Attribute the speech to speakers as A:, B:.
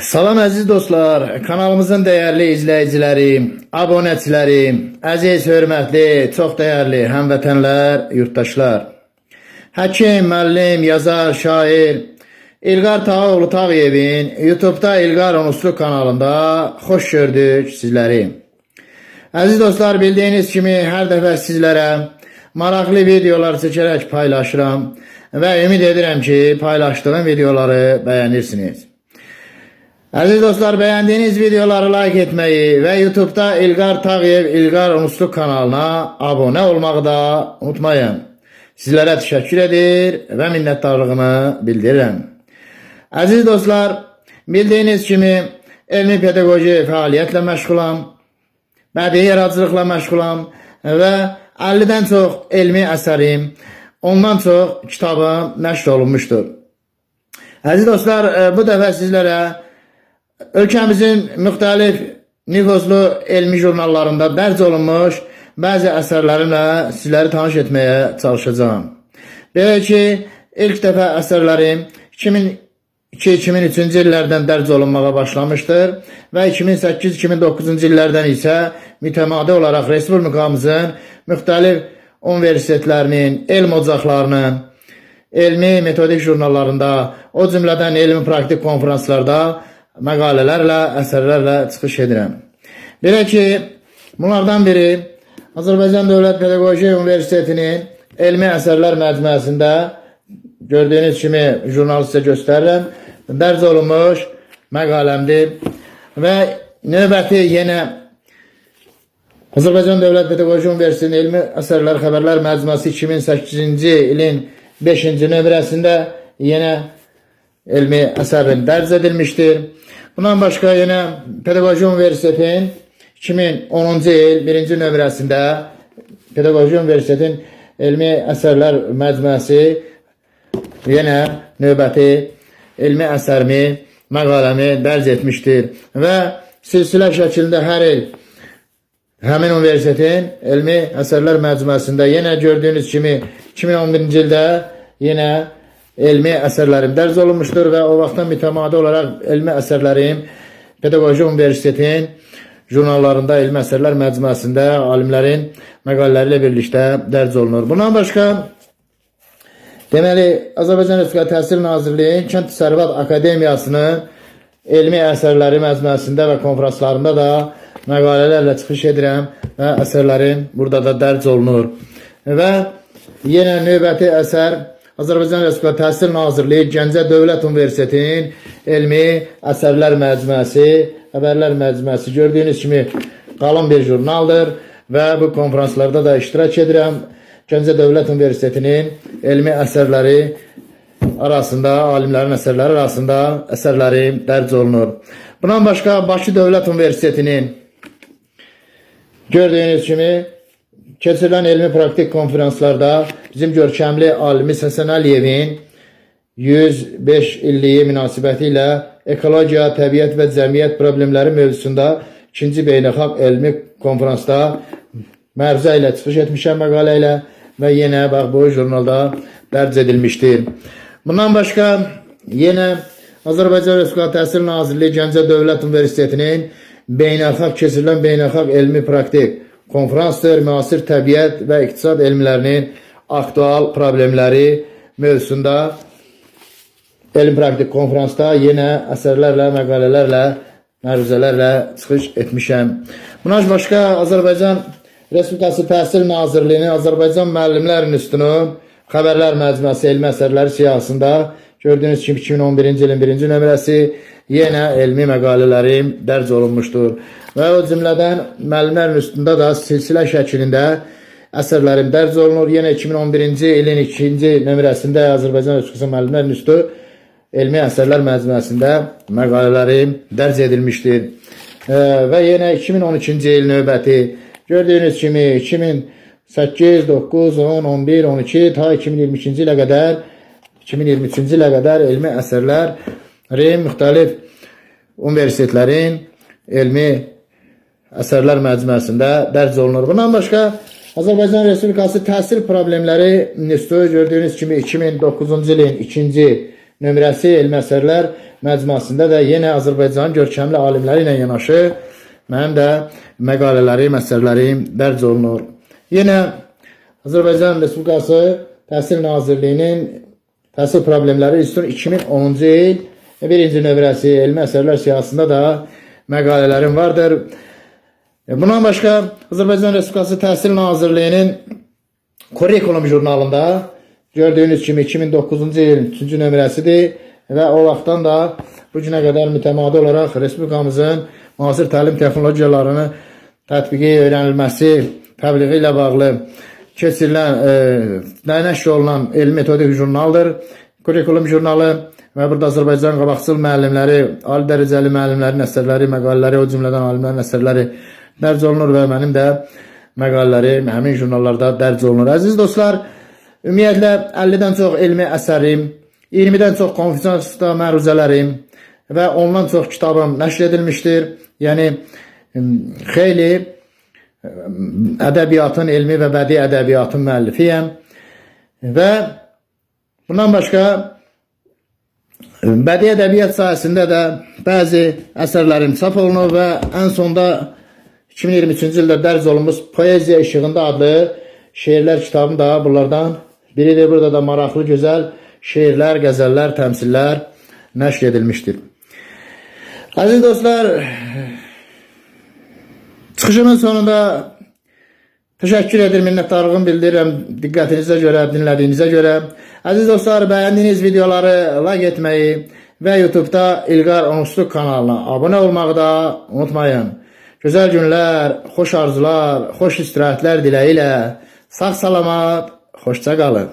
A: Salam əziz dostlar, kanalımızın değerli izleyicileri, abonəçiləri, əziz, hörmətli, çox dəyərli həmvətənlər, yurttaşlar. Həkim, müəllim, yazar, şair İlqar Tağoğlu Tağıyevin YouTube'da İlqar Onuslu kanalında xoş gördük sizləri. Əziz dostlar, bildiyiniz kimi hər dəfə sizlərə maraqlı videolar çəkərək paylaşıram və ümid edirəm ki, paylaşdığım videoları bəyənirsiniz. Aziz dostlar, beğendiğiniz videoları like etmeyi ve YouTube'da İlqar Tağıyev İlqar Onuslu kanalına abone olmağı da unutmayın. Sizlere teşekkür edir ve minnettarlığımı bildiririm. Aziz dostlar, bildiğiniz kimi elmi pedagoji fəaliyyətlə məşğulam, bədii yaradıcılıqla məşğulam ve 50'den çok elmi əsərim, ondan çok kitabım nəşr olunmuştur. Aziz dostlar, bu dəfə sizlərə ölkəmizin müxtəlif nüfuzlu elmi jurnallarında dərc olunmuş bəzi əsərlərimlə sizləri tanış etməyə çalışacağım. Belə ki, ilk dəfə əsərlərim 2002-2003-cü illərdən dərc olunmağa başlamışdır və 2008-2009-cu illərdən isə mütəmadi olaraq Respublikamızın müxtəlif universitetlərinin, elm ocaqlarının, elmi metodik jurnallarında, o cümlədən elmi praktik konferanslarda məqalələrlə, əsərlərlə çıxış edirəm. Belə ki, bunlardan biri Azərbaycan Dövlət Pedaqoji Universitetinin elmi əsərlər məcmuəsində gördüyünüz kimi jurnalı sizə göstərirəm. Dərc olunmuş məqaləmdir və növbəti yenə Azərbaycan Dövlət Pedaqoji Universitetinin elmi əsərlər xəbərlər məcmuəsi 2008-ci ilin 5-ci nömrəsində yenə elmi əsərin dərc edilmişdir. Bundan başqa yenə Pedaqoji Universitetin 2010-cu il 1-ci nömrəsində Pedaqoji Universitetin elmi əsərlər məcmuəsi yenə növbəti elmi əsərimi, məqaləmi dərc etmişdir və silsilə şəklində hər il həmin universitetin elmi əsərlər məcmuəsində yenə gördüyünüz kimi 2011-ci ildə yenə elmi əsərlərim dərc olunmuşdur və o vaxtdan mütəmadi olaraq elmi əsərlərim Pedaqoji Universitetin jurnallarında, elmi əsərlər məcmuəsində alimlərin məqalələri ilə birlikdə dərc olunur. Bundan başqa, deməli, Azərbaycan Respublikası Təhsil Nazirliyi Kənd Təsərrüfat Akademiyasının elmi əsərləri məcmuəsində və konferanslarında da məqalələrlə çıxış edirəm və əsərlərim burada da dərc olunur. Və yenə növbəti əsər Azərbaycan Respublikası Təhsil Nazirliyi Gəncə Dövlət Universitetinin elmi əsərlər məcmuəsi, xəbərlər məcmuəsi gördüyünüz kimi qalın bir jurnaldır və bu konferanslarda da iştirak edirəm. Gəncə Dövlət Universitetinin elmi əsərləri arasında, alimlərin əsərləri arasında əsərlərim dərc olunur. Bundan başqa Bakı Dövlət Universitetinin gördüyünüz kimi keçirilən elmi praktik konferanslarda bizim görkəmli alimiz Həsən Əliyevin 105 illiyi münasibəti ilə ekologiya, təbiət və cəmiyyət problemləri mövzusunda 2-ci beynəlxalq elmi konferansda məruzə ilə çıxış etmişəm məqalə ilə və yenə bax bu jurnalda dərc edilmişdir. Bundan başqa yenə Azərbaycan Respublikası Təhsil Nazirliyi Gəncə Dövlət Universitetinin keçirilən beynəlxalq elmi praktik konferansdır, müasir təbiət və iqtisad elmlərinin aktual problemləri mövzusunda elm praktik konferansda yenə əsərlərlə, məqalələrlə, məruzələrlə çıxış etmişəm. Bundan başqa Azərbaycan Respublikası Təhsil Nazirliyinin Azərbaycan müəllimlər institutunun xəbərlər məcmuəsi elmi əsərləri siyahısında gördüyünüz kimi 2011-ci ilin 1-ci nömrəsi yenə elmi məqalələrim dərc olunmuşdur. Və o cümlədən müəllimlərin üstündə da silsilə şəklində əsərlərim dərc olunur. Yenə 2011-ci ilin 2-ci nömrəsində Azərbaycan Respublikası müəllimlərin üstü elmi əsərlər məcmuəsində məqalələrim dərc edilmişdir. Və yenə 2012-ci il növbəti gördüyünüz kimi 2008, 9, 10, 11, 12 ta 2023-cü ilə qədər elmi əsərlərin müxtəlif universitetlərin elmi əsərlər məcmuəsində dərc olunur. Bundan başqa Azərbaycan Respublikası Təhsil Problemləri İnstitutu gördüyünüz kimi 2009-cu ilin 2-ci nömrəsi elmi əsərlər məcmuasında da yenə Azərbaycanın görkəmli alimləri ilə yanaşı mənim də məqalələrim, əsərlərim dərc olunur. Yenə Azərbaycan Respublikası Təhsil Nazirliyinin Təhsil Problemləri İnstitutunun 2010-cu il 1-ci nömrəsi elmi əsərlər siyahısında da məqalələrim vardır. Bundan başqa Azərbaycan Respublikası Təhsil Nazirliyinin Kurikulum jurnalında gördüyünüz kimi 2009-cu ilin 3-cü nömrəsidir və o vaxtdan da bu günə qədər mütəmadi olaraq Respublikamızın müasir təlim texnologiyalarını tətbiqi öyrənilməsi, təbliği ilə bağlı keçirilən, nəşr olunan elmi metodik jurnaldır. Kurikulum jurnalı və burada Azərbaycan qabaqcıl müəllimləri, ali dərəcəli müəllimlərin əsərləri, məqalələri, o cümlədən alimlərin əsərləri dərc olunur və mənim də məqalələrim həmin jurnallarda dərc olunur. Əziz dostlar, ümumiyyətlə 50-dən çox elmi əsərim, 20-dən çox konferansda məruzələrim və ondan çox kitabım nəşr edilmişdir. Yəni, xeyli ədəbiyyatın, elmi və bədii ədəbiyyatın müəllifiyəm və bundan başqa bədii ədəbiyyat sahəsində də bəzi əsərlərim çap olunur və ən sonda 2023-cü ildə dərc olunmuş Poeziya İşığında adlı şeirlər kitabım da bunlardan biridir. Burada da maraqlı, gözəl şeirlər, qəzəllər, təmsillər nəşr edilmişdir. Əziz dostlar, çıxışımın sonunda təşəkkür edir, minnətdarlığımı bildirirəm diqqətinizə görə, dinlədiyinizə görə. Əziz dostlar, bəyəndiyiniz videoları like etməyi və YouTube'da İlqar Onusluq kanalına abunə olmağı da unutmayın. Gözəl günlər, xoş arzular, xoş istirahətlər diləyilə, sağ salamat, xoşça qalın.